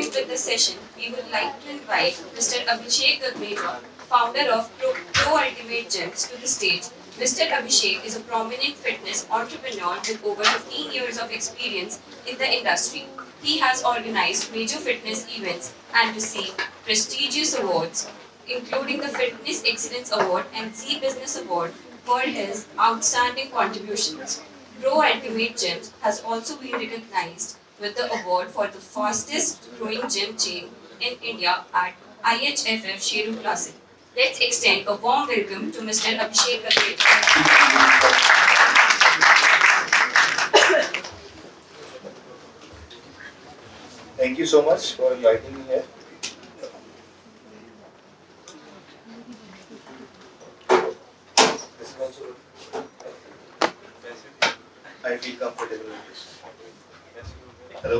begin with the session, we would like to invite Mr. Abhishek Gagneja, founder of Pro Ultimate Gyms, to the stage. Mr. Abhishek is a prominent fitness entrepreneur with over 15 years of experience in the industry. He has organized major fitness events and received prestigious awards, including the Fitness Excellence Award and Z Business Award for his outstanding contributions. Pro Ultimate Gyms has also been recognized with the award for the fastest growing gym chain in India at IHFF Sheru Classic. Let's extend a warm welcome to Mr. Abhishek Gagneja. Thank you so much for inviting me here. This is also I feel comfortable with this. Hello.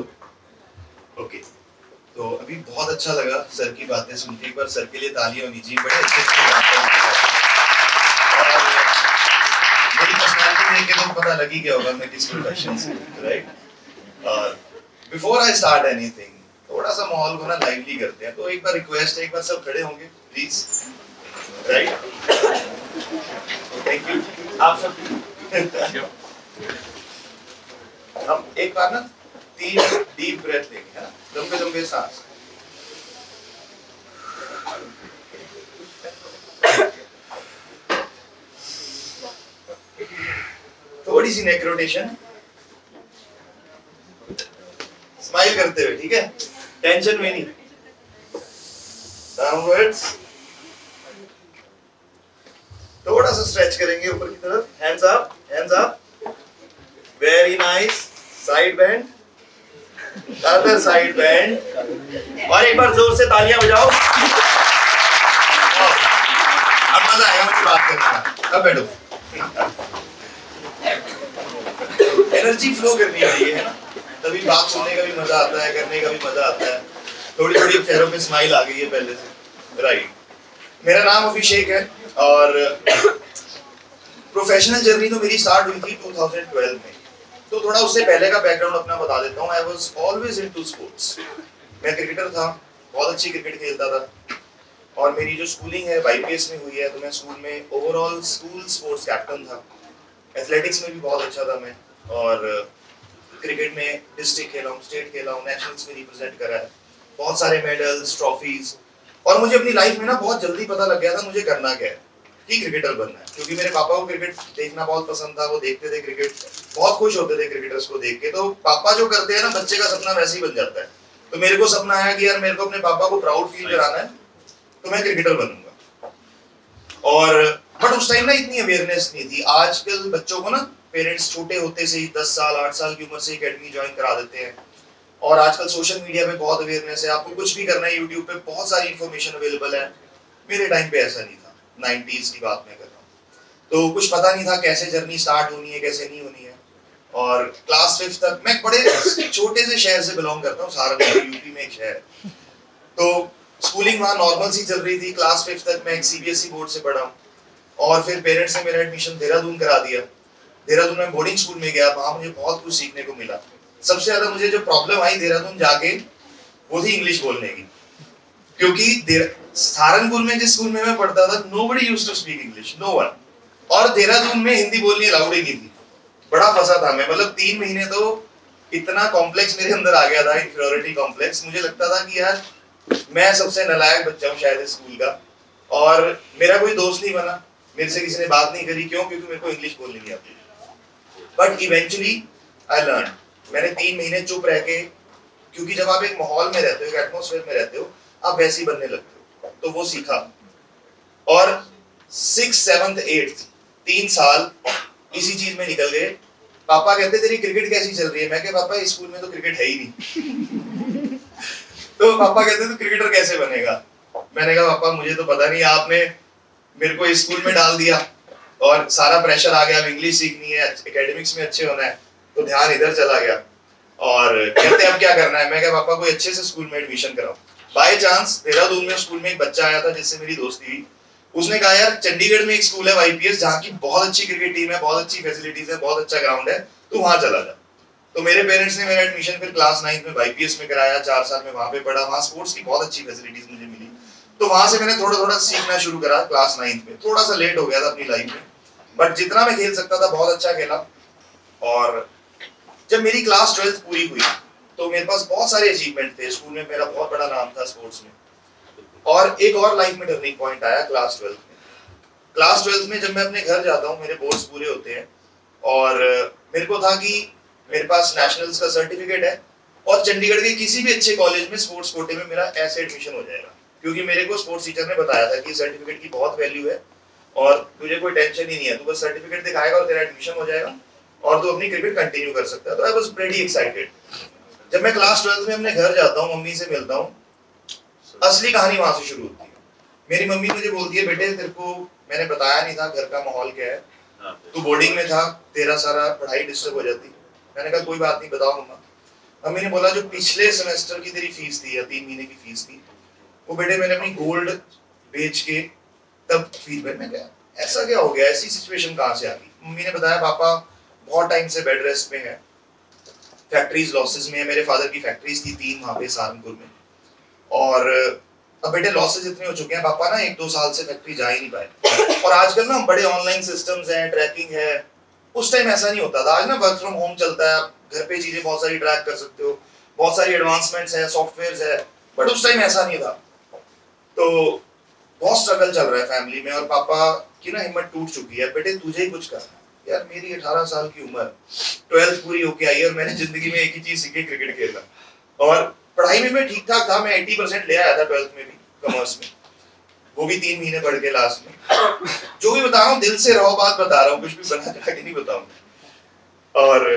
Okay. तो अभी बहुत अच्छा लगा sir की बातें सुन के। एक बार sir के लिए तालियां होनी चाहिए। बड़े अच्छे से बातें और मेरी पर्सनालिटी देख के तो पता लगी क्या होगा मैं किस प्रोफेशन से, right? Before I start anything थोड़ा सा माहौल को ना लाइवली करते हैं। तो एक बार रिक्वेस्ट है, एक बार सब खड़े होंगे प्लीज, राइट? थैंक यू आप सब। हम एक बार ना 3 डीप ब्रेथ लेंगे, है ना? लंबे लंबे सांस। थोड़ी सी नेक रोटेशन, स्माइल करते हुए, ठीक है? टेंशन में नहीं। डाउनवर्ड्स, थोड़ा सा स्ट्रेच करेंगे ऊपर की तरफ। Hands up, hands up. Very nice. Side bend, other side bend. और एक बार जोर से तालियां बजाओ। अब मजा आएगा मुझे बात करने का। अब बैठो। एनर्जी फ्लो करनी चाहिए, है ना? तभी बात सुनने का भी मजा आता है, करने का भी मजा आता है। थोड़ी थोड़ी चेहरों पे स्माइल आ गई है पहले से, राइट? मेरा नाम अभिषेक है और प्रोफेशनल जर्नी तो मेरी स्टार्ट हुई थी 2012 में। तो थोड़ा उससे पहले का बैकग्राउंड अपना बता देता हूँ। I was always into sports. मैं क्रिकेटर था, बहुत अच्छी क्रिकेट खेलता था। और मेरी जो स्कूलिंग है YPS में हुई है, तो मैं स्कूल में ओवरऑल स्कूल स्पोर्ट्स कैप्टन था। एथलेटिक्स में भी बहुत अच्छा था मैं, और क्रिकेट में डिस्ट्रिक्ट खेला हूँ, स्टेट खेला हूँ, नेशनल्स में रिप्रेजेंट करा है, बहुत सारे मेडल्स, ट्रॉफीज। और मुझे अपनी लाइफ में ना बहुत जल्दी पता लग गया था मुझे करना क्या है, कि क्रिकेटर बनना है। क्योंकि मेरे पापा को क्रिकेट देखना बहुत पसंद था, वो देखते थे क्रिकेट, बहुत खुश होते थे क्रिकेटर्स को देख के। तो पापा जो करते हैं ना, बच्चे का सपना वैसे ही बन जाता है। तो मेरे को सपना है कि यार मेरे को अपने पापा को प्राउड फील कराना है, तो मैं क्रिकेटर बनूंगा। और बट उस टाइम ना इतनी अवेयरनेस नहीं थी। आजकल बच्चों को ना पेरेंट्स छोटे होते से ही 10 साल 8 साल की उम्र से एकेडमी ज्वाइन करा देते हैं। और आजकल सोशल मीडिया पे बहुत अवेयरनेस है, आपको कुछ भी करना है यूट्यूब पे बहुत सारी इंफॉर्मेशन अवेलेबल है। मेरे टाइम पे ऐसा नहीं था, 90s की बात मैं कर रहा हूँ। तो कुछ पता नहीं था कैसे जर्नी स्टार्ट होनी है, कैसे नहीं होनी है। और क्लास 5 तक मैं बड़े छोटे से शहर से बिलोंग करता हूँ, सहारनपुर यूपी में एक शहर। तो स्कूलिंग वहाँ नॉर्मल सी चल रही थी। क्लास 5 तक मैं एक CBSE बोर्ड से पढ़ा हूँ। और फिर पेरेंट्स ने मेरा एडमिशन देहरादून करा दिया। देहरादून में बोर्डिंग स्कूल में गया, वहाँ मुझे बहुत कुछ सीखने को मिला। सबसे ज्यादा मुझे जो प्रॉब्लम आई देहरादून जाके, वो थी इंग्लिश बोलने की। क्योंकि सहारनपुर में जिस स्कूल में मैं पढ़ता था, nobody used to speak English, no one. और देहरादून में हिंदी बोलनी अलाउड ही नहीं थी। बड़ा फंसा था मैं, मतलब 3 महीने तो इतना कॉम्प्लेक्स मेरे अंदर आ गया था, इंफीरियरिटी कॉम्प्लेक्स। मुझे लगता था कि यार मैं सबसे नालायक बच्चा हूँ शायद इस स्कूल का। और मेरा कोई दोस्त नहीं बना, मेरे से किसी ने बात नहीं करी। क्यों? क्योंकि मेरे को इंग्लिश बोलनी नहीं आती। But eventually I learn. मैंने 3 महीने चुप रह के, क्योंकि जब आप एक माहौल में रहते हो, एक एटमॉस्फेयर में रहते हो, आप वैसे ही बनने लगते हो। तो वो सीखा। और 6th 7th 8th 3 साल इसी चीज में निकल गए। पापा कहते तेरी क्रिकेट कैसी चल रही है? मैं कहा पापा इस स्कूल में तो क्रिकेट है ही नहीं। तो पापा कहते तू क्रिकेटर कैसे बनेगा? मैंने कहा पापा मुझे तो पता नहीं, आपने मेरे को इस स्कूल में डाल दिया और सारा प्रेशर आ गया, अब इंग्लिश सीखनी है, एकेडमिक्स में अच्छे होना है, तो ध्यान इधर चला गया। और कहते अब क्या करना है? मैं कहा पापा कोई अच्छे से स्कूल में एडमिशन कराओ। बाय चांस देहरादून में स्कूल में एक बच्चा आया था जिससे मेरी दोस्ती हुई। उसने कहा यार चंडीगढ़ में एक स्कूल है YPS, जहाँ की बहुत अच्छी क्रिकेट टीम है, बहुत अच्छी फैसिलिटीज है, बहुत अच्छा ग्राउंड है, तू वहां चला जा। तो मेरे पेरेंट्स ने मेरा एडमिशन फिर क्लास 9 में वाईपीएस में कराया, 4 साल में वहाँ पे पढ़ा, वहाँ स्पोर्ट्स की बहुत अच्छी फैसिलिटीज मुझे मिली। तो वहाँ से मैंने थोड़ा थोड़ा सीखना शुरू करा क्लास 9 में। थोड़ा सा लेट हो गया था अपनी लाइफ में, बट जितना मैं खेल सकता था बहुत अच्छा खेला। और जब मेरी क्लास 12th पूरी हुई तो मेरे पास बहुत सारे अचीवमेंट थे, स्कूल में मेरा बहुत बड़ा नाम था स्पोर्ट्स में। और एक और लाइफ में टर्निंग पॉइंट आया क्लास 12th में। क्लास 12th में जब मैं अपने घर जाता हूँ, मेरे बोर्ड्स पूरे होते हैं, और मेरे को था कि मेरे पास नेशनल्स का सर्टिफिकेट है और चंडीगढ़ के किसी भी अच्छे कॉलेज में स्पोर्ट्स कोटे में मेरा ऐसे एडमिशन हो जाएगा, क्योंकि मेरे को स्पोर्ट्स टीचर ने बताया था कि सर्टिफिकेट की बहुत वैल्यू है और तुझे कोई टेंशन ही नहीं है, तू बस सर्टिफिकेट दिखाएगा और तेरा एडमिशन हो जाएगा और तू अपनी क्रिकेट कंटिन्यू कर सकता है। तो आई वाज प्रीटी एक्साइटेड। जब मैं क्लास 12th में अपने घर जाता हूँ, मम्मी से मिलता हूँ, असली कहानी वहां से शुरू होती है। मेरी मम्मी मुझे बोलती है, बेटे तेरे को मैंने बताया नहीं था घर का माहौल क्या है, तू बोर्डिंग में था, तेरा सारा पढ़ाई डिस्टर्ब हो जाती। मैंने कहा कोई बात नहीं, बताओ मम्मा। मम्मी ने बोला जो पिछले सेमेस्टर की तेरी फीस थी या 3 महीने की फीस थी, वो बेटे मैंने अपनी गोल्ड बेच के तब फीस भर में गया। ऐसा क्या हो गया, ऐसी सिचुएशन कहाँ से आ गई? मम्मी ने बताया पापा बहुत टाइम से बेड रेस्ट में है, फैक्ट्रीज लॉसेस में है। मेरे फादर की फैक्ट्रीज थी 3 वहाँ पे सहारनपुर में, और अब बेटे लॉसेस इतने हो चुके हैं, पापा ना 1-2 साल से फैक्ट्री जा ही नहीं पाए। और आजकल ना बड़े ऑनलाइन सिस्टम्स हैं, ट्रैकिंग है, उस टाइम ऐसा नहीं होता था। आज ना वर्क फ्रॉम होम चलता है, घर पे चीजें बहुत सारी ट्रैक कर सकते हो, बहुत सारी एडवांसमेंट्स हैं, सॉफ्टवेयर्स है, बट उस टाइम ऐसा नहीं था। तो बहुत स्ट्रगल चल रहा है फैमिली में, और पापा की ना हिम्मत टूट चुकी है, बेटे तुझे ही कुछ करना है। यार मेरी 18 साल की उम्र, 12th पूरी होके आई है और मैंने जिंदगी में एक ही चीज सीखी, क्रिकेट खेलना। और पढ़ाई में मैं ठीक ठाक था, मैं 80% ले आया था 12th में भी, कॉमर्स में, वो भी 3 महीने पढ़ के लास्ट में। जो भी बता रहा हूँ दिल से रहो, बात बता रहा हूँ, कुछ भी बना के नहीं बताऊंगा। और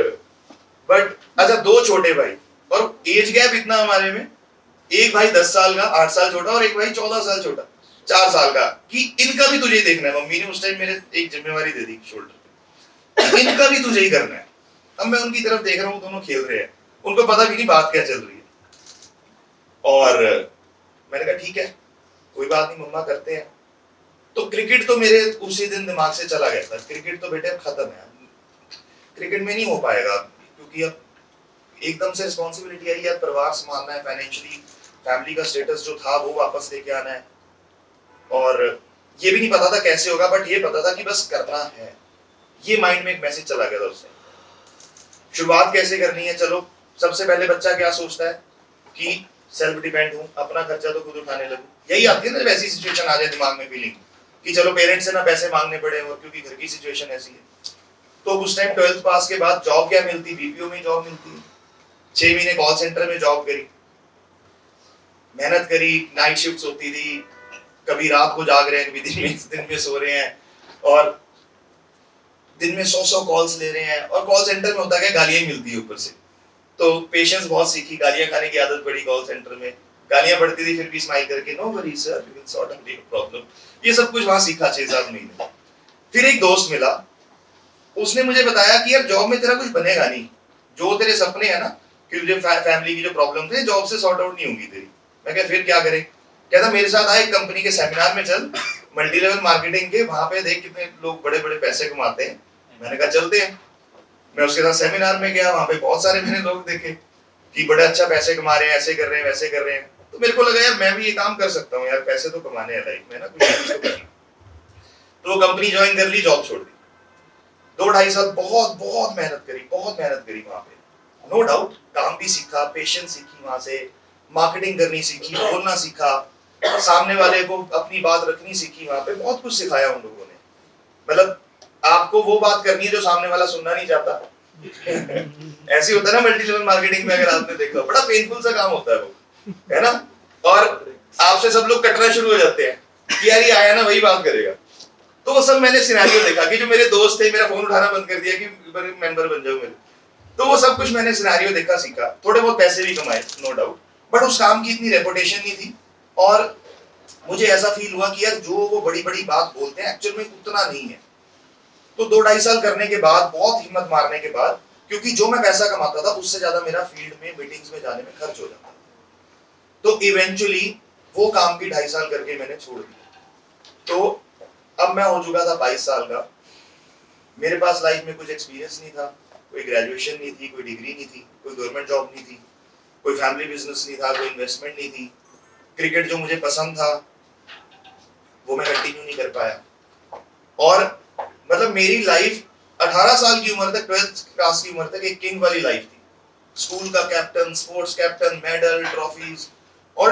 बट अच्छा, 2 छोटे भाई और एज गैप इतना हमारे में, एक भाई 10 साल का 8 साल छोटा और एक भाई 14 साल छोटा 4 साल का, कि इनका भी तुझे ही देखना है। मम्मी ने उस टाइम मेरे एक जिम्मेवारी दे दी शोल्डर पे, इनका भी तुझे ही करना है। अब मैं उनकी तरफ देख रहा हूँ, दोनों खेल रहे हैं, उनको पता भी नहीं बात क्या चल रही है। और मैंने कहा ठीक है कोई बात नहीं मम्मा, करते हैं। तो क्रिकेट तो मेरे उसी दिन दिमाग से चला गया था, क्रिकेट तो बेटे अब खत्म है, क्रिकेट में नहीं हो पाएगा, क्योंकि अब एकदम से रिस्पॉन्सिबिलिटी आई है, परिवार संभालना है, फाइनेंशियली फैमिली का स्टेटस जो था वो वापस लेके आना है। और ये भी नहीं पता था कैसे होगा, बट ये पता था कि बस करना है। ये माइंड में एक मैसेज चला गया था उससे। शुरुआत कैसे करनी है? चलो सबसे पहले बच्चा क्या सोचता है कि सेल्फ डिपेंड हूँ, अपना खर्चा तो खुद उठाने लगूं। यही आती है ना जब ऐसी सिचुएशन आ जाए दिमाग में फीलिंग कि चलो पेरेंट्स से ना पैसे मांगने पड़े, और क्योंकि घर की सिचुएशन ऐसी है। तो उस टाइम 12th पास के बाद जॉब क्या मिलती, बीपीओ में जॉब मिलती है। 6 महीने कॉल सेंटर में जॉब करी, मेहनत करी, नाइट शिफ्ट्स होती थी, कभी रात को जाग रहे हैं, कभी दिन में सो रहे हैं, और दिन में 100 कॉल्स ले रहे हैं। और कॉल सेंटर में होता है गालियां मिलती है ऊपर से, तो पेशेंस बहुत सीखी, गालियां खाने की आदत पड़ी कॉल सेंटर में। गालियां पड़ती थी फिर भी स्माइल करके, no worry sir, we will sort out your problem. ये सब कुछ वहां सीखा 6-7 महीने। फिर एक दोस्त मिला, उसने मुझे बताया कि यार जॉब में तेरा कुछ बनेगा नहीं, जो तेरे सपने हैं ना कि तुझे फैमिली की जो प्रॉब्लम थे जॉब से सॉर्ट आउट नहीं होंगी तेरी। मैं कहा फिर क्या करें? कहता मेरे साथ आए कंपनी के सेमिनार में, चल मल्टी लेवल मार्केटिंग के, वहां पे देख कितने लोग बड़े बड़े पैसे कमाते हैं। मैंने कहा चलते हैं। मैं उसके साथ सेमिनार में गया, वहां पे बहुत सारे मैंने लोग देखे कि बड़े अच्छा पैसे कमा रहे हैं, ऐसे कर रहे हैं, वैसे कर रहे हैं। तो मेरे को लगा यार मैं भी ये काम कर सकता हूँ यार, पैसे तो कमाने हैं लाइफ में ना, कुछ तो करना। तो वो कंपनी ज्वाइन कर ली, जॉब छोड़ दी। 2-2.5 साल बहुत बहुत मेहनत करी वहां पे, नो डाउट। काम भी सीखा, पेशेंस सीखी वहां से, मार्केटिंग करनी सीखी, बोलना सीखा, सामने वाले को अपनी बात रखनी सीखी। वहां पे बहुत कुछ सिखाया उन लोगों ने। मतलब आपको वो बात करनी है जो सामने वाला सुनना नहीं चाहता। ऐसे होता है ना मल्टी लेवल मार्केटिंग में, अगर आपने देखा, बड़ा पेनफुल सा काम होता है वो, है ना। और आपसे सब लोग कटना शुरू हो जाते हैं कि यार ये आया ना वही बात करेगा। तो वो सब मैंने सिनेरियो देखा कि जो मेरे दोस्त थे, मेरा फोन उठाना बंद कर दिया कि मेंबर बन जाओ मेरे। तो वो सब कुछ मैंने सिनेरियो देखा, सीखा, थोड़े बहुत पैसे भी कमाए, नो डाउट। बट उस काम की इतनी रेपुटेशन नहीं थी, और मुझे ऐसा फील हुआ कि यार जो वो बड़ी बड़ी बात बोलते हैं एक्चुअल में उतना नहीं है। तो 2-2.5 साल करने के बाद, बहुत हिम्मत मारने के बाद, क्योंकि जो मैं पैसा कमाता था उससे ज्यादा मेरा फील्ड में मीटिंग्स में जाने में खर्च हो जाता, तो इवेंचुअली वो काम भी 2.5 साल करके मैंने छोड़ दिया। तो अब मैं हो चुका था 22 साल का, मेरे पास लाइफ में कुछ एक्सपीरियंस नहीं था, कोई ग्रेजुएशन नहीं थी, कोई डिग्री नहीं थी, कोई गवर्नमेंट जॉब नहीं थी, कोई फैमिली बिजनेस नहीं था, कोई इन्वेस्टमेंट नहीं थी। क्रिकेट जो मुझे पसंद था वो मैं कंटिन्यू नहीं कर पाया। और मतलब मेरी लाइफ 18 साल की उम्र तक, 12th क्लास की उम्र तक एक किंग वाली लाइफ थी। स्कूल का captain, sports captain, medal, trophies. और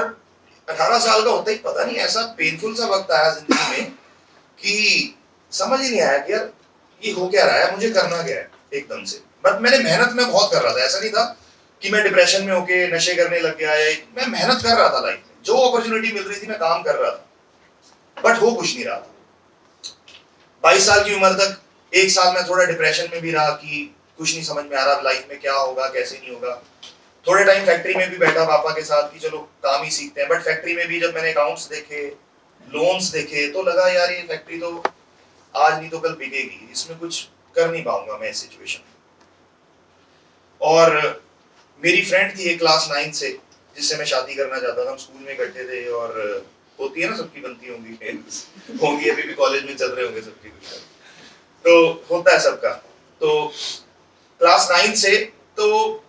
18 साल का होता ही पता नहीं ऐसा पेनफुल सा वक्त आया जिंदगी में कि समझ ही नहीं आया कि यार ये हो क्या रहा है, मुझे करना क्या है एकदम से। बट मैंने मेहनत में बहुत कर रहा था, ऐसा नहीं था कि मैं डिप्रेशन में होके नशे करने लग गया है। मैं मेहनत कर रहा था लाइफ में, जो अपॉर्चुनिटी मिल रही थी मैं काम कर रहा था, बट हो कुछ नहीं रहा था। 22 साल की उम्र तक एक साल में थोड़ा डिप्रेशन में भी रहा कि कुछ नहीं समझ में आ रहा लाइफ में क्या होगा कैसे नहीं होगा। थोड़े टाइम फैक्ट्री में भी बैठा पापा के साथ कि चलो काम ही सीखते हैं, बट फैक्ट्री में भी जब मैंने अकाउंट्स देखे, लोन्स देखे, तो लगा यार ये फैक्ट्री तो आज नहीं तो कल बिकेगी, इसमें कुछ कर नहीं पाऊंगा मैं इस सिचुएशन में। और मेरी फ्रेंड थी एक क्लास 9 से जिससे मैं शादी करना चाहता था। हम स्कूल में इकट्ठे थे और होती है ना सबकी बनती होंगी अभी भी कॉलेज में चल रहे होंगे सबकी कुछ, तो होता है सबका। तो क्लास 9 से, तो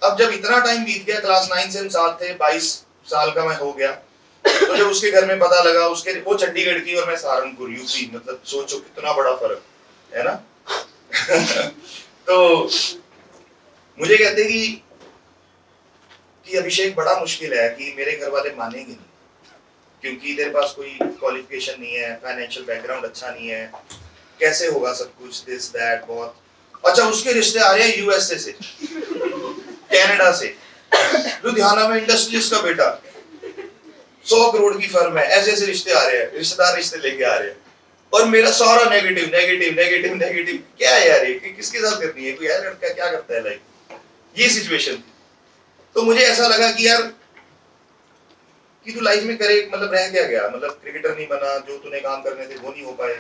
अब जब इतना टाइम बीत गया, क्लास 9 से हम साथ थे, 22 साल का मैं हो गया, तो जब उसके घर में पता लगा, उसके वो चंडीगढ़ की और मैं सहारनपुर यूपी, मतलब सोचो कितना बड़ा फर्क है ना। तो मुझे कहते कि अभिषेक बड़ा मुश्किल है कि मेरे घर वाले मानेंगे नहीं क्योंकि तेरे पास कोई क्वालिफिकेशन नहीं है, फाइनेंशियल बैकग्राउंड अच्छा नहीं है, कैसे होगा सब कुछ, दिस दैट बहुत। अच्छा उसके रिश्ते आ रहे हैं यूएसए से, कनाडा से, लुधियाना में इंडस्ट्रीज का बेटा, 100 करोड़ की फर्म है, ऐसे ऐसे रिश्ते आ रहे हैं, रिश्तेदार रिश्ते लेके आ रहे हैं, और मेरा सारा नेगेटिव नेगेटिव नेगेटिव नेगेटिव। क्या है यार ये, किसके साथ करनी है, कोई यार लड़का क्या करता है लाइफ, ये सिचुएशन थी। तो मुझे ऐसा लगा कि यार कि तू लाइफ में करे, मतलब रह क्या गया, मतलब क्रिकेटर नहीं बना, जो तूने काम करने थे वो नहीं हो पाए,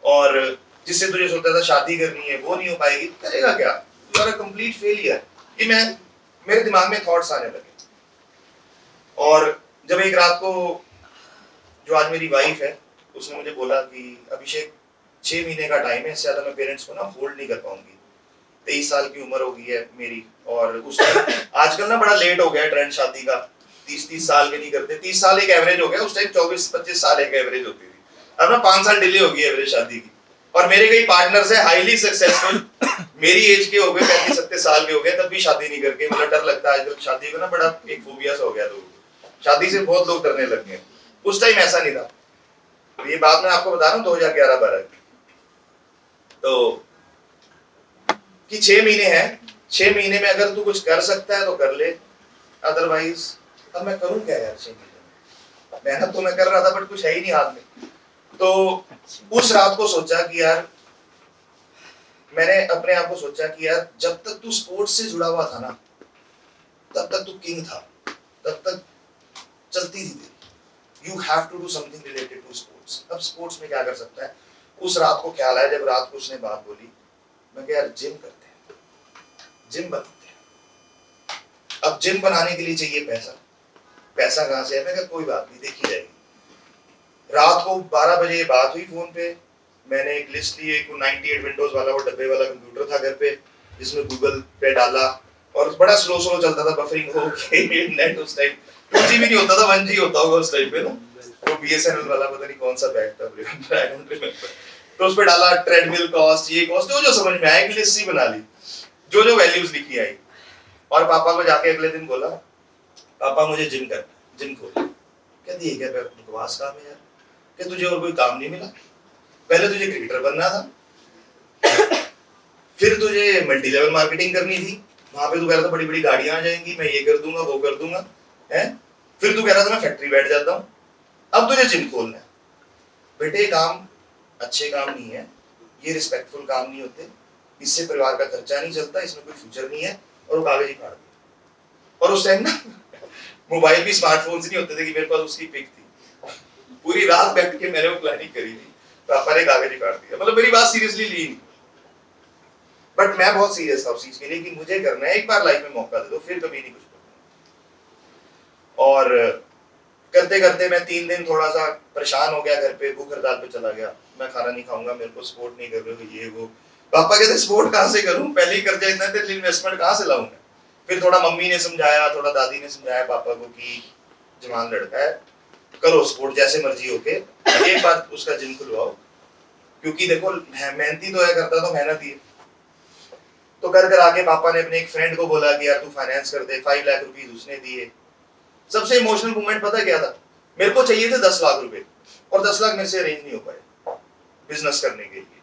और जिससे तुझे सोचता था शादी करनी है वो नहीं हो पाएगी, करेगा क्या, you are a complete failure. ये मेरे दिमाग में थॉट्स आने लगे। और जब एक रात को जो आज मेरी वाइफ है उसने मुझे बोला कि अभिषेक 6 महीने का टाइम है, इससे ज्यादा मैं पेरेंट्स को ना होल्ड नहीं कर पाऊंगी, 23 साल की उम्र हो गई है मेरी, और उस आजकल ना बड़ा लेट हो गया ट्रेंड शादी का, 30 साल के नहीं करते, 30 साल एक एवरेज हो गया, उस टाइम 24-25 साल एक एवरेज होती थी, अब ना 5 साल डिले हो गई एवरेज शादी की। और मेरे कई पार्टनर्स है हाईली सक्सेसफुल, मेरी एज के हो गए, 35-37 साल के हो गए, तब भी शादी नहीं करके, मतलब डर लगता है आजकल शादी को ना, बड़ा एक फोबिया सा हो गया लोगों को, शादी से बहुत लोग डरने लग गए। उस टाइम ऐसा नहीं था। तो ये बात मैं आपको बता रहा हूँ 2011-12 की। तो कि 6 महीने हैं, 6 महीने में अगर तू कुछ कर सकता है तो कर ले, अदरवाइज अब मैं करूं क्या यार। 6 महीने मेहनत तो मैं कर रहा था बट कुछ है ही नहीं हाथ में। तो उस रात को सोचा कि यार, मैंने अपने आप को सोचा कि यार जब तक तू स्पोर्ट्स से जुड़ा हुआ था ना तब तक तू किंग था, तब तक चलती थी। You have to do something related to sports. अब स्पोर्ट्स में क्या कर सकता है। उस रात को ख्याल आया, जब रात को उसने बात बोली, मैं कहा यार जिम करते हैं, जिम बनाते हैं। अब जिम बनाने के लिए चाहिए पैसा, पैसा कहाँ से है। मैं कहा कोई बात नहीं, देखी जाएगी। रात को 12 बजे बात हुई फोन पे, मैंने एक लिस्ट ली, एक 98 विंडोज वाला वो डब्बे वाला कंप्यूटर था घर पे, जिसमें गूगल पे डाला, और बड़ा स्लो स्लो चलता था, बफरिंग हो गई नेट उस टाइम 2G भी नहीं होता था, 1G होता होगा उस टाइम पे ना, वो BSNL वाला पता नहीं कौन सा बैग था, आई डोंट रिमेंबर। तो उस पे डाला ट्रेडमिल कॉस्ट, ये कॉस्ट, जो समझ में आया, एक लिस्ट ही बना ली, जो वैल्यूज लिखी आई। और पापा को जाके अगले दिन बोला, पापा मुझे जिम करना, जिम खोल। कहती है क्या बकवास काम है यार, कि तुझे और कोई काम नहीं मिला, पहले तुझे क्रिकेटर बनना था, फिर तुझे मल्टी लेवल मार्केटिंग करनी थी, वहां पे तू कह रहा था बड़ी बड़ी गाड़ियां आ जाएंगी, मैं ये कर दूंगा वो कर दूंगा, है, फिर तू कह रहा था मैं फैक्ट्री बैठ जाता हूँ, अब तुझे जिम खोलना है। बेटे काम अच्छे काम नहीं है, ये रिस्पेक्टफुल काम नहीं होते, इससे परिवार का खर्चा नहीं चलता, इसमें कोई फ्यूचर नहीं है, और वो कागज ही फाड़ दिया। और उस टाइम ना मोबाइल भी स्मार्टफोन्स नहीं होते थे कि मेरे पास उसकी पिक थी, पूरी रात बैठ के मैंने वो प्लानिंग करी थी, पापा ने कागज ही काट दिया। मतलब मेरी बात सीरियसली ली नहीं, बट मैं बहुत सीरियस था उस चीज के लिए कि मुझे करना है, एक बार लाइफ में मौका दे दो, फिर कभी नहीं कुछ करना। और करते करते मैं 3 दिन थोड़ा सा परेशान हो गया, घर पे भूख हड़ताल पे चला गया, मैं खाना नहीं खाऊंगा, मेरे को सपोर्ट नहीं कर रहे हो, ये वो। पापा कहते स्पोर्ट कहाँ से करूं, पहले ही कर्जा इतना है, इन्वेस्टमेंट कहाँ से लाऊं मैं। फिर थोड़ा मम्मी ने समझाया, थोड़ा दादी ने समझाया पापा को कि जवान लड़का है, करो स्पोर्ट जैसे मर्जी होके, एक बार उसका जिम खुलवाओ, क्योंकि देखो मेहनती तो है, करता तो मेहनत ही है। तो कर आके पापा ने अपने एक फ्रेंड को बोला कि यार तू फाइनेंस कर दे, 5 लाख रुपए उसने दिए। सबसे इमोशनल मोमेंट पता क्या था, मेरे को चाहिए थे 10 लाख रुपए, और 10 लाख मेरे से अरेंज नहीं हो पाए बिजनेस करने के लिए।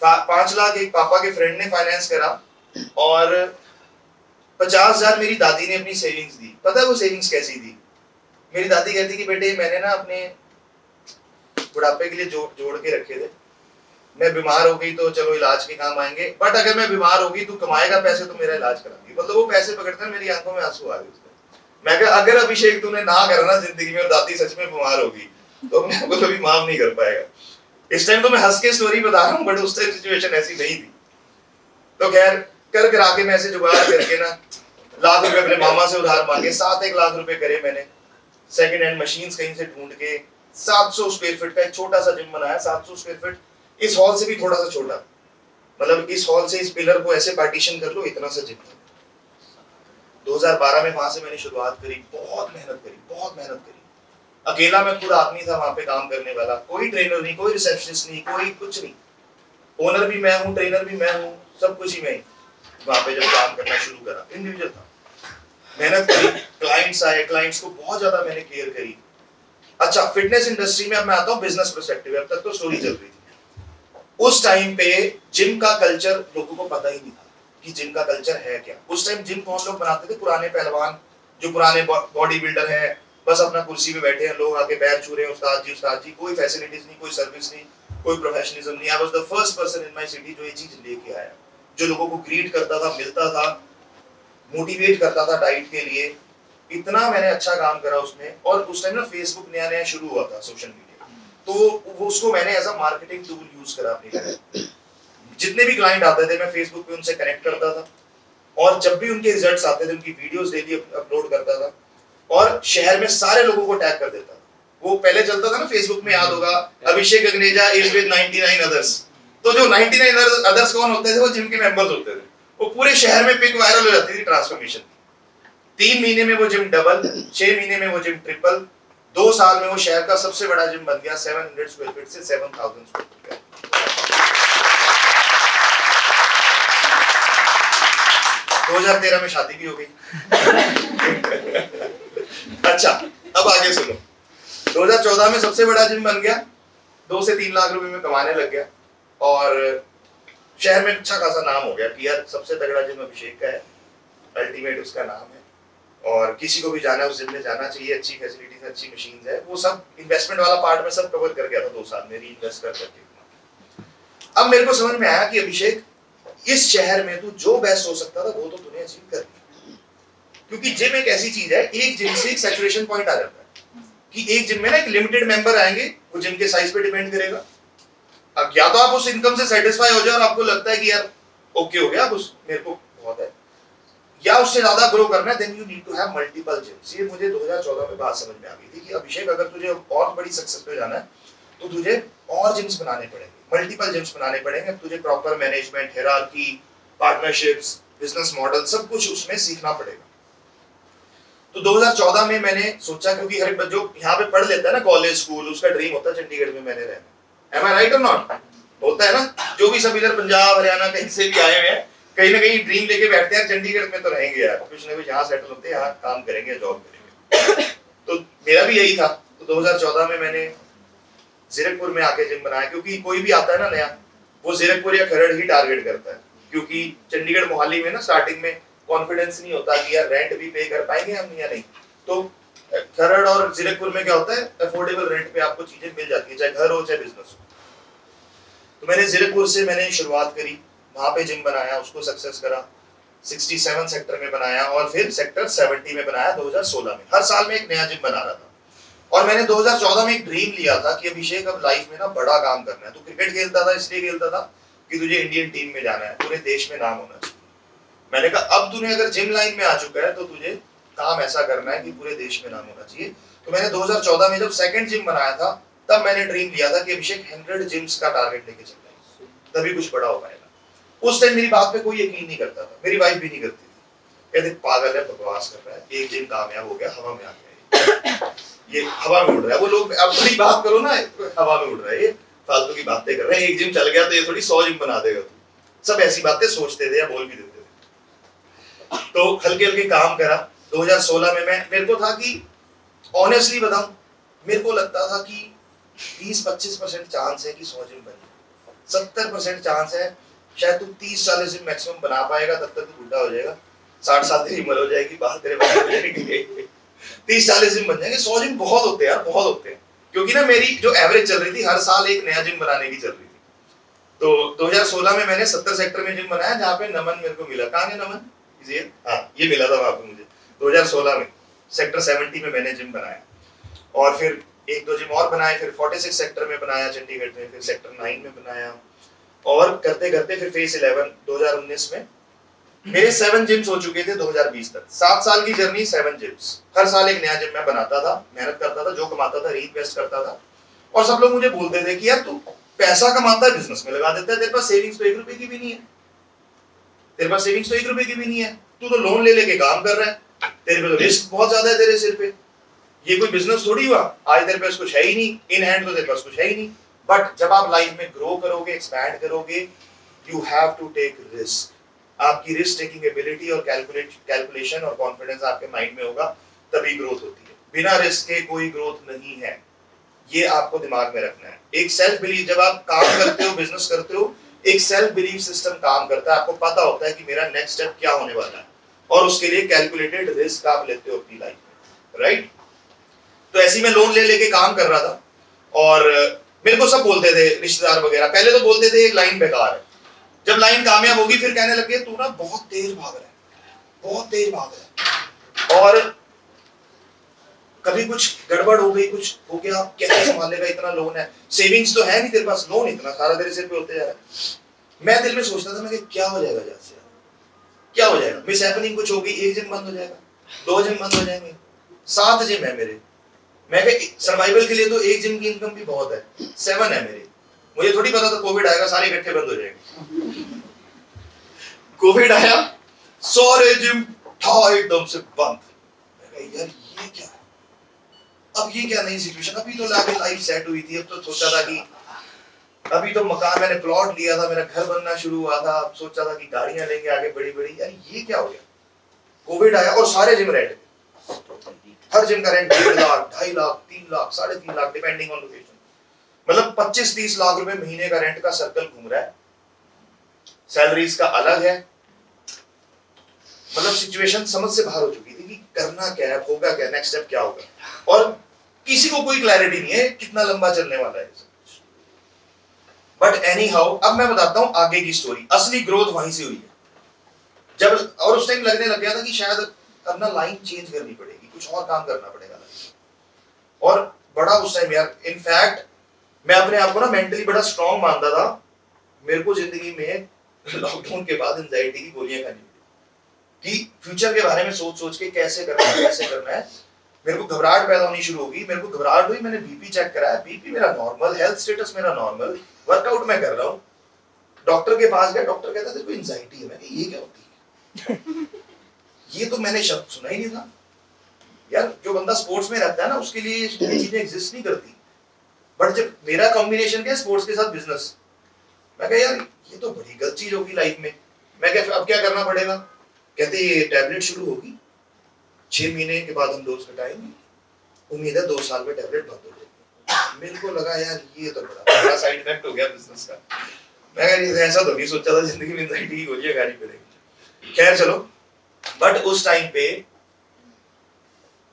5 लाख एक पापा के फ्रेंड ने फाइनेंस करा, और 50,000 मेरी दादी ने अपनी सेविंग्स दी। पता है वो सेविंग्स कैसी थी? मेरी दादी कहती कि बेटे मैंने ना अपने बुढ़ापे के लिए जोड़ के रखे थे, मैं बीमार हो गई तो चलो इलाज के काम आएंगे, बट अगर मैं बीमार होगी तू कमाएगा पैसे तो मेरा इलाज कराएगी। मतलब वो पैसे पकड़कर मेरी आंखों में आंसू आ गए। मैं कहा अगर अभिषेक तूने ना करना जिंदगी में और दादी सच में बीमार होगी तो मैं वो कभी माफ नहीं कर पाएगा। इस टाइम तो मैं हंस के स्टोरी बता रहा हूँ, बट उस टाइम सिचुएशन ऐसी नहीं थी। तो खैर कर आके मैं ऐसे जुगाड़ करके ना लाख रुपए अपने मामा से उधार मांगे, 7-1 लाख रुपए करे मैंने, सेकंड हैंड मशीन्स कहीं से ढूंढ के 700 स्क्वायर फीट का एक छोटा सा जिम बनाया। 700 स्क्वायर फीट, इस हॉल से भी थोड़ा सा छोटा, मतलब इस हॉल से इस पिलर को ऐसे पार्टीशन कर लो, इतना सा जिम। 2012 में वहां से मैंने शुरुआत करी, बहुत मेहनत करी। अकेला मैं खुद आदमी था वहां पे काम करने वाला, कोई ट्रेनर नहीं, कोई रिसेप्शनिस्ट नहीं, कोई कुछ नहीं। ओनर भी मैं हूँ, ट्रेनर भी मैं हूँ, सब कुछ ही मैं ही। वहां पे जब काम करना शुरू करा, इंडिविजुअल था, मेहनत करी, क्लाइंट्स आए, क्लाइंट्स को बहुत ज्यादा मैंने केयर करी। अच्छा, फिटनेस इंडस्ट्री में अब मैं आता हूँ बिजनेस पर्सपेक्टिव, अब तक तो स्टोरी चल रही थी। उस टाइम पे जिम का कल्चर लोगों को पता ही नहीं था कि जिम का कल्चर है क्या। उस टाइम जिम कौन लोग बनाते थे? पुराने पहलवान, जो पुराने बॉडी बिल्डर है, बस अपना कुर्सी पे बैठे हैं, लोग आके पैर छू रहे हैं, उस्ताद जी, कोई फैसिलिटीज नहीं, कोई सर्विस नहीं, कोई प्रोफेशनलिज्म नहीं। I was the first person in my city जो ये चीज लेके आया, जो लोगों को ग्रीट करता था, मिलता था, मोटिवेट करता था डाइट के लिए। इतना मैंने अच्छा काम करा उसमें। और उस टाइम ना फेसबुक नया शुरू हुआ था, सोशल मीडिया, तो वो उसको मैंने as a marketing tool use करा अपनी लाइफ। जितने भी क्लाइंट आते थे मैं फेसबुक पे उनसे कनेक्ट करता था, और जब भी उनके रिजल्ट्स आते थे उनकी वीडियोस डेली अपलोड करता था, और शहर में सारे लोगों को टैग कर देता था। वो पहले चलता था ना फेसबुक में, याद होगा, अभिषेक अग्नेजा इज विद 99 अदर्स। तो जो 99 अदर्स कौन होते थे? वो जिम के मेंबर्स होते थे। वो पूरे शहर में पिक वायरल हो जाती थी ट्रांसफॉर्मेशन। 3 महीने में वो जिम डबल, 6 महीने में वो जिम ट्रिपल, 2 साल में वो शहर का सबसे बड़ा जिम बन गया। 700 स्क्वायर फीट से 7000 स्क्वायर फीट। 2013 में शादी भी हो गई। अच्छा, अब आगे सुनो। 2014 में सबसे बड़ा जिम बन गया, 2 से 3 लाख रुपए में कमाने लग गया, और शहर में अच्छा खासा नाम हो गया कि यार सबसे तगड़ा जिम अभिषेक का है, अल्टीमेट उसका नाम है, और किसी को भी जाना है उस जिम में जाना चाहिए। अच्छी फैसिलिटीज, अच्छी मशीन्स है, वो सब इन्वेस्टमेंट वाला पार्ट में सब कवर कर गया था 2 साल में, री इन्वेस्ट कर करके। अब मेरे को समझ में आया कि अभिषेक, इस शहर में तू जो बेस्ट हो सकता था वो तो तूने अचीव कर लिया, क्योंकि जिम एक ऐसी चीज है, एक जिम से एक सैचुरेशन पॉइंट आ जाता है कि एक जिम में ना एक लिमिटेड मेंबर आएंगे, वो जिम के साइज पे डिपेंड करेगा। अब या तो आप उस इनकम से सेटिस्फाई हो जाए और आपको लगता है कि यार ओके हो गया, अब उस मेरे को बहुत है, या उससे ज्यादा ग्रो करना है, then you need to have multiple gyms. ये मुझे 2014 में बात समझ में आ गई थी कि अभिषेक, अगर तुझे और बड़ी सक्सेस पे जाना है तो तुझे और जिम्स बनाने पड़ेंगे, मल्टीपल जिम्स बनाने पड़ेंगे। तुझे proper management, hierarchy, partnerships, business model, सब कुछ उसमें सीखना पड़ेगा। तो 2014 में मैंने सोचा, क्योंकि हर एक जो यहाँ पे पढ़ लेता है ना कॉलेज स्कूल, उसका ड्रीम होता है चंडीगढ़ में मैंने रहना। एम आई राइट और नॉट? होता है ना, जो भी सब इधर पंजाब हरियाणा कहीं से भी आए हुए हैं, कहीं ना कहीं ड्रीम लेके बैठते हैं चंडीगढ़ में तो रहेंगे यार, कुछ ना कुछ यहाँ सेटल होते हैं, यहाँ काम करेंगे, जॉब करेंगे। तो मेरा भी यही था। तो 2014 में मैंने जीरकपुर में आके जिम बनाया, क्योंकि कोई भी आता है ना नया, वो जीरकपुर या खरड़ ही टारगेट करता है, क्योंकि चंडीगढ़ मोहाली में ना स्टार्टिंग में कॉन्फिडेंस नहीं होता कि यार रेंट भी पे कर पाएंगे हम या नहीं। तो खरड़ और जीरकपुर में क्या होता है, अफोर्डेबल रेंट पे आपको चीजें मिल जाती है, चाहे घर हो चाहे बिजनेस हो। तो मैंने जीरकपुर से मैंने शुरुआत करी, वहां पे जिम बनाया, उसको सक्सेस करा, 67 सेक्टर में बनाया, और फिर सेक्टर 70 में बनाया 2016 में। हर साल में एक नया जिम बना रहा था। और मैंने 2014 में एक ड्रीम लिया था कि अभिषेक, अब लाइफ में ना बड़ा काम करना है। तू क्रिकेट खेलता था, इसलिए खेलता था कि तुझे इंडियन टीम में जाना है, पूरे देश में नाम होना चाहिए। मैंने कहा अब तूने अगर जिम लाइन में आ चुका है तो तुझे काम ऐसा करना है कि पूरे देश में नाम होना चाहिए। तो मैंने 2014 में जब सेकंड जिम बनाया था, तब मैंने ड्रीम लिया था कि अभिषेक 100 जिम्स का टारगेट लेके चलना है, तभी कुछ बड़ा हो पाएगा। उस टाइम मेरी बात पे कोई यकीन नहीं करता था, मेरी वाइफ भी नहीं करती थी, कहते पागल है, बकवास कर रहा है, एक जिम कामयाब हो गया, हवा में आ गया, ये हवा में उड़ रहा है। वो लोग अब बड़ी बात करो ना, हवा में उड़ रहा है, ये फालतू की बातें कर रहे हैं, एक जिम चल गया तो ये थोड़ी 100 जिम बना देगा तू। सब ऐसी बातें सोचते थे या बोल भी देते थे। तो हल्के हल्के काम करा। 2016 में मेरे को था कि ऑनेस्टली बताऊं, मेरे को लगता था कि 20-25% चांस है कि 100 जिम बने, 70% चांस है शायद तू 30-40 जिम मैक्सिमम बना पाएगा, तब तक तू बूढ़ा हो जाएगा, 60 साल तेरी उम्र हो जाएगी, बाल तेरे बड़े हो जाएंगे, 30-40 जिम बन जाएंगे। 100 जिम बहुत होते हैं यार, बहुत होते हैं। क्योंकि ना मेरी जो एवरेज चल रही थी, हर साल एक नया जिम बनाने की चल रही थी। तो 2016 में मैंने 70 सेक्टर में जिम बनाया, जहाँ पे नमन मेरे को मिला। कहाँ है नमन? हाँ, ये मिला था वहां पे मुझे 2016 में। सेक्टर 70 में मैंने जिम बनाया, और फिर 1-2 जिम और बनाए, फिर 46 सेक्टर में बनाया चंडीगढ़ में, फिर सेक्टर 9 में बनाया, और करते करते फिर फेज 11 2019 में मेरे 7 जिम्स हो चुके थे 2020 तक। 7 साल की जर्नी, 7 जिम्स। हर साल एक नया जिम मैं बनाता था, मेहनत करता था, जो कमाता था रीइन्वेस्ट करता था। और सब लोग मुझे बोलते थे कि यार तू पैसा कमाता है, बिजनेस में लगा देता है, तेरे पास सेविंग्स तो 1 रुपए की भी नहीं है, तेरे पास सेविंग्स तो 1 रुपए की भी नहीं है, तू तो लोन ले लेके काम कर रहा है, तेरे पे तो रिस्क बहुत ज्यादा है तेरे सिर पे, ये कोई बिजनेस थोड़ी हुआ, आज तेरे पास कुछ है ही नहीं, इन हैंड तो तेरे पास कुछ है ही नहीं। बट जब आप लाइफ में ग्रो करोगे, एक्सपैंड करोगे, you have to take risk. आपकी रिस्क टेकिंग एबिलिटी और कैलकुलेशन और कॉन्फिडेंस आपके माइंड में होगा, तभी ग्रोथ होती है। बिना रिस्क के कोई ग्रोथ नहीं है, ये आपको दिमाग में रखना है। एक सेल्फ बिलीव, जब आप काम करते हो, बिजनेस करते हो, एक सेल्फ बिलीव सिस्टम काम करता है। आपको पता होता है कि मेरा नेक्स्ट स्टेप क्या होने वाला है, और उसके लिए कैलकुलेटेड रिस्क आप लेते हो अपनी लाइफ में, राइट? तो ऐसे ही मैं लोन ले लेके काम कर रहा था, और मेरे को सब बोलते थे, रिश्तेदार वगैरह, पहले तो बोलते थे लाइन बेकार है, जब लाइन कामयाब होगी फिर कहने लगे तू ना बहुत तेज भाग रहा है, बहुत तेज भाग रहा है, और कभी कुछ गड़बड़ हो गई, कुछ हो गया, कैसे संभालेगा, इतना लोन है, सेविंग्स तो है नहीं तेरे पास, लोन इतना सारा तेरे सिर पे होते जा रहा है। मैं दिल में सोचता था, मैं कि क्या हो जाएगा ज्यादा से ज्यादा, क्या हो जाएगा, मिस हैपनिंग कुछ होगी, 1 जिम बंद हो जाएगा, 2 जिम बंद हो जाएंगे, 7 जिम है मेरे। मैं सर्वाइवल के लिए तो 1 जिम की इनकम भी बहुत है, 7 है मेरे। मुझे थोड़ी पता था कोविड आएगा, सारे इकट्ठे बंद हो जाएंगे। कोविड आया, सारे जिम था एकदम से बंद। मैं यार ये क्या है, अब ये क्या नई सिचुएशन, अभी तो लाके लाइफ सेट हुई थी, अब तो सोचा था कि अभी तो मकान मैंने प्लॉट लिया था, मेरा घर बनना शुरू हुआ था, अब सोचा था कि गाड़ियां लेंगे आगे बड़ी बड़ी, यार ये क्या हो गया। कोविड आया और सारे जिम रेंट, हर जिम का rent 1.5 lakh, 2.5 lakh, 3 lakh, 3.5 lakh, depending on location. मतलब 25-30 लाख रुपए महीने का रेंट का सर्कल घूम रहा है, सैलरीज का अलग है। मतलब सिचुएशन समझ से बाहर हो चुकी थी कि करना क्या है, होगा क्या, नेक्स्ट स्टेप क्या होगा, और किसी को कोई क्लैरिटी नहीं है कितना लंबा चलने वाला है। बट एनी हाउ, अब मैं बताता हूं आगे की स्टोरी। असली ग्रोथ वहीं से हुई है जब, और उस टाइम लगने लग गया था कि शायद अपना लाइन चेंज करनी पड़ेगी, कुछ और काम करना पड़ेगा। और बड़ा उस टाइम यार, इनफैक्ट मैं अपने आप को ना मेंटली बड़ा स्ट्रांग मानता था। मेरे को जिंदगी में लॉकडाउन के बाद एंजाइटी की गोलियां खानी पड़ी कि फ्यूचर के बारे में सोच सोच के कैसे करना है, कैसे करना है। मेरे को घबराहट पैदा होनी शुरू होगी, मेरे को घबराहट हुई, मैंने बीपी चेक कराया, बीपी मेरा नॉर्मल, हेल्थ स्टेटस मेरा नॉर्मल, वर्कआउट मैं कर रहा हूँ। डॉक्टर के पास गया, डॉक्टर कहता तेरे को एंजाइटी है। मैं ये क्या होती है ये तो मैंने शब्द सुना ही नहीं था यार। जो बंदा स्पोर्ट्स में रहता है ना, उसके लिए ये चीजें एग्जिस्ट नहीं करती। बट जब मेरा कॉम्बिनेशन क्या, स्पोर्ट्स के साथ बिजनेस, मैं कहा यार ये तो बड़ी गलत चीज होगी लाइफ में। मैं क्या अब क्या करना पड़ेगा, कहते ये टैबलेट शुरू होगी, 6 महीने के बाद हम डोज घटाएंगे, उम्मीद है 2 साल में टैबलेट बंद हो जाएगी। मेरे को लगा यार ये तो बड़ा साइड इफेक्ट हो गया बिजनेस का। मैं ऐसा तो नहीं सोचा था जिंदगी में एंजाइटी की गोलियां खानी पड़ेगी। खैर चलो, बट उस टाइम पे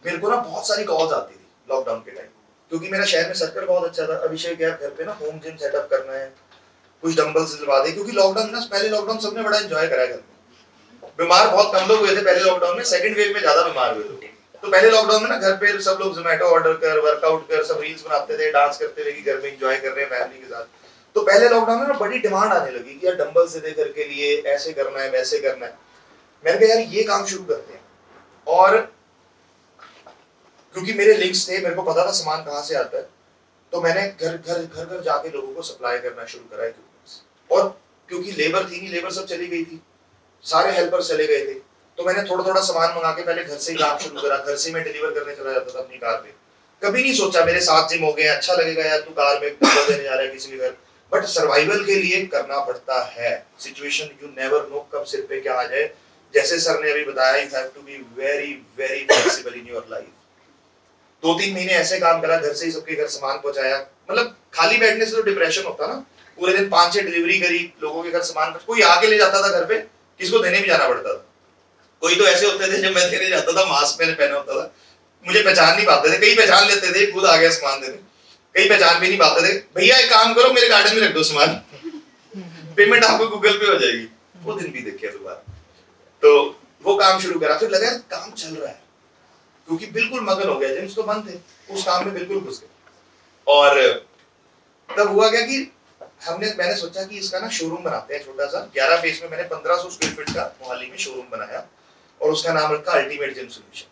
मेरे को ना बहुत सारी कॉल्स आती थी लॉकडाउन के टाइम, क्योंकि मेरा शहर में सर्कल बहुत अच्छा था। अभिषेक यार घर पे ना होम जिम सेटअप करना है, कुछ डंबल्स दिलवा दे, क्योंकि लॉकडाउन ना, पहले लॉकडाउन सबने बड़ा एंजॉय करा घर में। बीमार बहुत कम लोग हुए थे पहले लॉकडाउन में, सेकंड वेव में ज्यादा बीमार हुए थे। तो पहले लॉकडाउन में ना घर पे सब लोग जोमेटो ऑर्डर कर, वर्कआउट कर, सब रील्स बनाते थे, डांस करते थे कि घर में एंजॉय कर रहे हैं फैमिली के साथ। तो पहले लॉकडाउन में ना बड़ी डिमांड आने लगी कि यार डंबल सीधे करके लिए ऐसे करना है, वैसे करना है। मैंने कहा यार ये काम शुरू करते हैं। और क्योंकि मेरे लिंक्स थे, मेरे को पता था सामान कहाँ से आता है, तो मैंने घर घर जाके लोगों को सप्लाई करना शुरू करा इक्विपमेंट्स। और क्योंकि लेबर थी नहीं, लेबर सब चली गई थी, सारे हेल्पर चले गए थे, तो मैंने थोड़ा थोड़ा सामान मंगा के पहले घर से ही काम शुरू करा। घर से मैं डिलीवर करने चला जाता था अपनी कार पे। कभी नहीं सोचा मेरे 7 जिम हो गए, अच्छा लगेगा यार तू कार में देने जा रहा है किसी के घर, बट सर्वाइवल के लिए करना पड़ता है। सिचुएशन यू नेवर नो कब सिर पे क्या आ जाए। जैसे सर ने अभी बताया, you have to be very very flexible in your life. 2-3 महीने ऐसे काम करा, घर से ही सबके घर सामान पहुंचाया। मतलब खाली बैठने से तो डिप्रेशन होता ना, पूरे दिन 5-6 डिलीवरी करी, लोगों के घर सामान, कोई आके ले जाता था घर पे, किसको देने भी जाना पड़ता था। कोई तो ऐसे होते थे जब मैं देने जाता था, मास्क मैंने पहना होता था, मुझे पहचान नहीं पाते थे, कई पहचान लेते थे, खुद आ गया सामान देने, कई पहचान भी नहीं पाते थे। भैया एक काम करो, मेरे गार्डन में रख दो सामान, पेमेंट आपको गूगल पे हो जाएगी। वो दिन भी देखे दोबारा। तो वो काम शुरू करा, फिर लगा काम चल रहा है, क्योंकि बिल्कुल मगन हो गया, जिम्स तो बंद थे, उस काम में बिल्कुल घुस गए। और तब हुआ क्या कि मैंने सोचा कि इसका ना शोरूम बनाते हैं छोटा सा। 11 फेस में मैंने 1500 स्क्वायर फीट का मोहाली में शोरूम बनाया और उसका नाम रखा अल्टीमेट जिम सॉल्यूशन।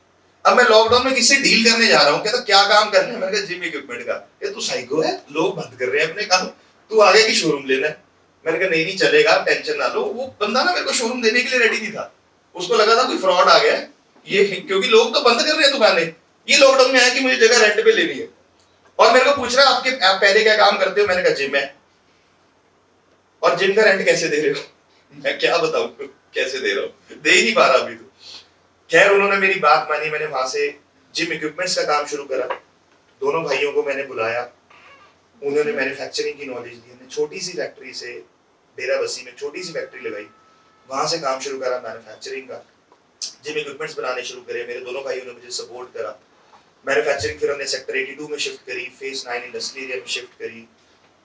अब मैं लॉकडाउन में किससे डील करने जा रहा हूँ, कहता क्या काम करना है, मैंने कहा जिम इक्विपमेंट का। ये तू साइको है, लोग बंद कर रहे हैं अपने काम, तू आगे की शोरूम लेना है। मैंने कहा नहीं चलेगा, टेंशन ना लो। वो बंदा ना मेरे को शोरूम देने के लिए रेडी नहीं था, उसको लगा था कोई फ्रॉड आ गया है ये, क्योंकि लोग तो बंद कर रहे हैं दुकानें, ये लॉकडाउन में आया कि मुझे जगह रेंट पे लेनी है। और मेरे को पूछ रहा है आप पहले क्या काम करते हो, मैंने कहा जिम है। और जिम का रेंट कैसे दे रहे हो, मैं क्या बताऊं कैसे दे रहा हूं, दे ही नहीं पा रहा अभी तो। खैर उन्होंने मेरी बात मानी, मैंने वहां से जिम इक्विपमेंट्स का काम शुरू करा। दोनों भाइयों को मैंने बुलाया, उन्होंने मैन्युफैक्चरिंग की नॉलेज दी। हमने छोटी सी फैक्ट्री से डेराबस्सी में छोटी सी फैक्ट्री लगाई, वहां से काम शुरू करा मैन्युफैक्चरिंग का। जिम इक्विपमेंट्स बनाने शुरू करे, मेरे दोनों भाइयों ने मुझे सपोर्ट करा। मैन्युफैक्चरिंग फिर हमने सेक्टर 82 में शिफ्ट करी, फेज 9 इंडस्ट्रियल एरिया में शिफ्ट करी।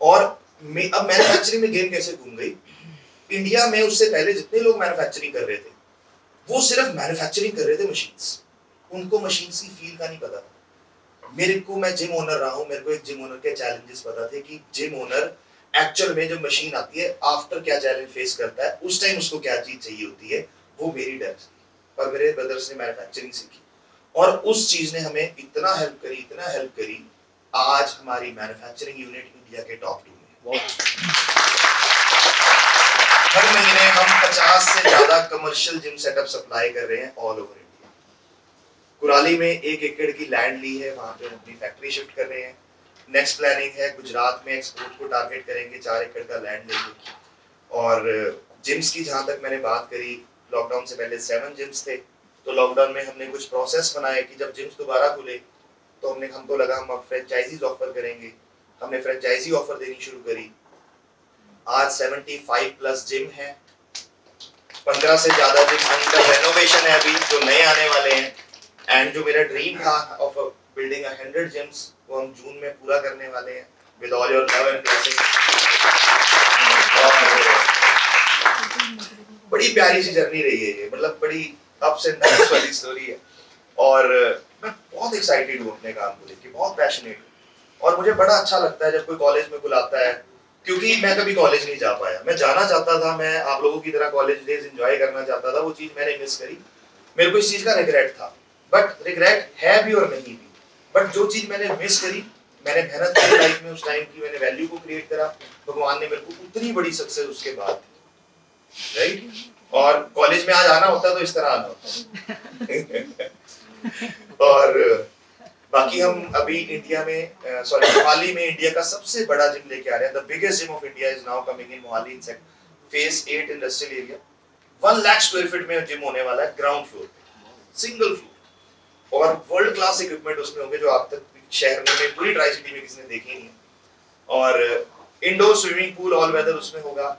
और अब मैन्युफैक्चरिंग में गेम कैसे घूम गई, इंडिया में उससे पहले जितने लोग मैन्युफैक्चरिंग कर रहे थे वो सिर्फ मैन्युफैक्चरिंग कर रहे थे मशीन्स, उनको मशीन्स की फील का नहीं पता था। मेरे को, मैं जिम ओनर रहा हूं, मेरे को एक जिम ओनर के चैलेंजेस पता थे कि जिम ओनर एक्चुअल में जब मशीन आती है आफ्टर क्या चैलेंज फेस करता है, उस टाइम उसको क्या चीज चाहिए होती है, वो मेरी डेप्थ थी। और मेरे ब्रदर्स ने मैन्युफैक्चरिंग सीखी और उस चीज ने हमें इतना हेल्प करी, आज हमारी मैन्युफैक्चरिंग यूनिट इंडिया के टॉप 2 में। हर महीने हम 50 से ज्यादा कमर्शियल जिम सेटअप सप्लाई कर रहे हैं ऑल ओवर इंडिया। कुराली में 1 एकड़ की लैंड ली है, वहां पे अपनी फैक्ट्री शिफ्ट कर रहे हैं। नेक्स्ट प्लानिंग है गुजरात में एक्सपोर्ट को टारगेट करेंगे, 4 एकड़ का लैंड लेंगे। और जिम्स की जहां तक मैंने बात करी, लॉकडाउन से पहले 7 जिम्स थे, तो लॉकडाउन में हमने कुछ प्रोसेस बनाए कि जब जिम्स दोबारा खुले तो हमको लगा हम अब फ्रेंचाइजीज ऑफर करेंगे। हमने फ्रेंचाइजी ऑफर देनी शुरू करी। आज 75 प्लस जिम है, 15 से ज्यादा जिम अंडर रेनोवेशन है अभी, जो नए आने वाले हैं। एंड जो मेरा ड्रीम था ऑफ बिल्डिंग 100 जिम्स, वो हम जून में पूरा करने वाले हैं with all your love and blessing. बड़ी प्यारी सी जर्नी रही है ये, मतलब बड़ी अप्स एंड डाउन्स वाली स्टोरी है। और मैं बहुत एक्साइटेड हूँ अपने काम को लेके, बहुत पैशनेट हूँ। और मुझे बड़ा अच्छा लगता है जब कोई कॉलेज में बुलाता है, क्योंकि मैं कभी कॉलेज नहीं जा पाया। मैं जाना चाहता था, मैं आप लोगों की तरह कॉलेज डेज एंजॉय करना चाहता था, वो चीज मैंने मिस करी। मेरे को इस चीज का रिग्रेट था, बट रिग्रेट है भी और नहीं भी। बट जो चीज मैंने मिस करी, मैंने मेहनत करी लाइफ में, उस टाइम की मैंने वैल्यू को क्रिएट करा, भगवान ने मेरे को उतनी बड़ी सक्सेस उसके बाद, राइट। और कॉलेज में आज आना होता तो इस तरह आना होता। और बाकी हम अभी इंडिया में मोहाली में इंडिया का सबसे बड़ा जिम लेके आ रहे हैं। The biggest gym of India is now coming in Mohali in phase 8 industrial area. 1 lakh square feet में जिम होने वाला है, ग्राउंड फ्लोर पे, सिंगल फ्लोर। और वर्ल्ड क्लास इक्विपमेंट उसमें होंगे जो आप तक शहर में पूरी ट्राई सिटी में किसी ने देखे नहीं है। और indoor swimming pool all weather उसमें होगा,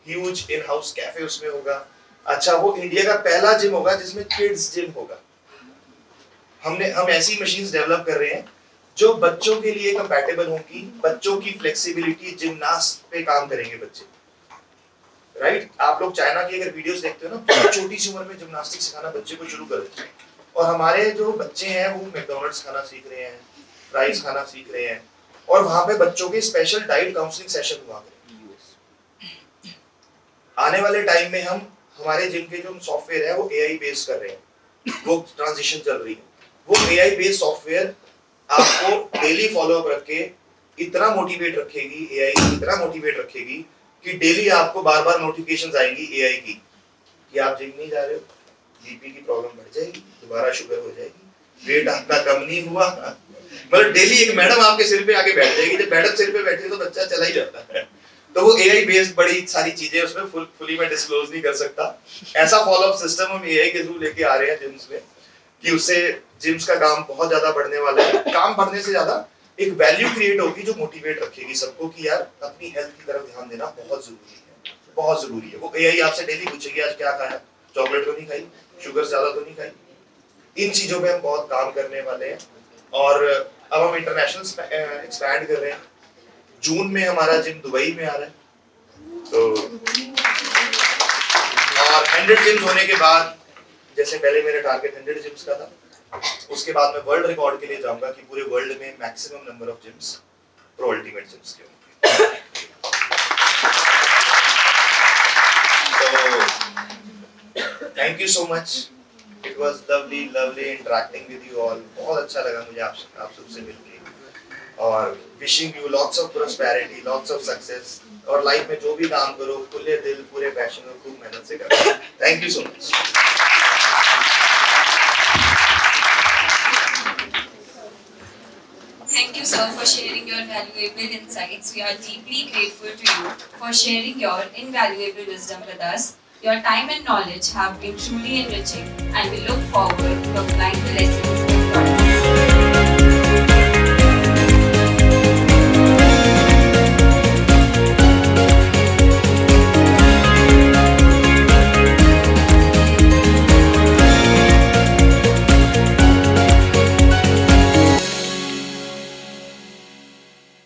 ह्यूज इन हाउस कैफे उसमें होगा। अच्छा, वो इंडिया का पहला जिम होगा जिसमें किड्स जिम होगा। हम ऐसी मशीन्स डेवलप कर रहे हैं जो बच्चों के लिए कंपैटिबल होंगी, बच्चों की फ्लेक्सिबिलिटी, जिम्नास्ट पे काम करेंगे बच्चे, राइट। आप लोग चाइना की अगर वीडियोस देखते हो ना, बहुत छोटी सी उम्र में जिम्नास्टिक सिखाना बच्चे को शुरू कर देते हैं। और हमारे जो बच्चे हैं वो मैकडॉनल्ड्स खाना सीख रहे हैं, फ्राइज खाना सीख रहे हैं, और वहां पे बच्चों के स्पेशल डाइट काउंसलिंग सेशन हुआ करें। आने वाले टाइम में हमारे जिम के जो सॉफ्टवेयर है वो एआई बेस्ड कर रहे हैं, वो ट्रांजिशन चल रही है। वो एआई बेस्ड सॉफ्टवेयर आपको डेली फॉलोअप रख के इतना मोटिवेट रखेगी, एआई इतना मोटिवेट रखेगी कि डेली आपको बार-बार नोटिफिकेशंस आएंगी एआई की कि आप जिम नहीं जा रहे हो, बीपी की प्रॉब्लम बढ़ जाएगी, दोबारा शुगर हो जाएगी, वेट आपका कम नहीं हुआ। मतलब डेली एक मैडम आपके सिर पे आके बैठ जाएगी, जब मैडम सिर पे बैठी तो बच्चा चला ही जाता है। तो वो एआई बेस्ड बड़ी सारी चीजें उसमें फुली मैं डिस्क्लोज नहीं कर सकता। ऐसा फॉलोअप सिस्टम हम एआई के थ्रू लेके आ रहे हैं जिम्स में कि उससे जिम्स का काम बहुत ज्यादा बढ़ने वाला है। काम बढ़ने से ज्यादा एक वैल्यू क्रिएट होगी जो मोटिवेट रखेगी सबको कि यार अपनी हेल्थ की तरफ ध्यान देना बहुत जरूरी है, बहुत जरूरी है। वो एआई आपसे डेली पूछेगी आज क्या खाया, चॉकलेट तो नहीं खाई, शुगर ज्यादा तो नहीं खाई। इन चीजों पे हम बहुत काम करने वाले हैं और अब हम इंटरनेशनल एक्सपैंड कर रहे हैं। जून में हमारा जिम दुबई में आ रहा है, तो और 100 जिम्स होने के बाद, जैसे पहले मेरा टारगेट 100 जिम्स का था, उसके बाद मैं वर्ल्ड रिकॉर्ड के लिए जाऊंगा कि पूरे वर्ल्ड में maximum number of gyms pro ultimate gyms के होंगे। तो thank you so much, it was lovely interacting with you all. बहुत अच्छा लगा मुझे आप सबसे मिलके और wishing you lots of prosperity, lots of success और लाइफ में जो भी काम करो खुले दिल पूरे पैशन और खूब मेहनत से करो। Thank you so much. Thank you, sir, for sharing your valuable insights. We are deeply grateful to you for sharing your invaluable wisdom with us. Your time and knowledge have been truly enriching, and we look forward to applying the lessons you taught us.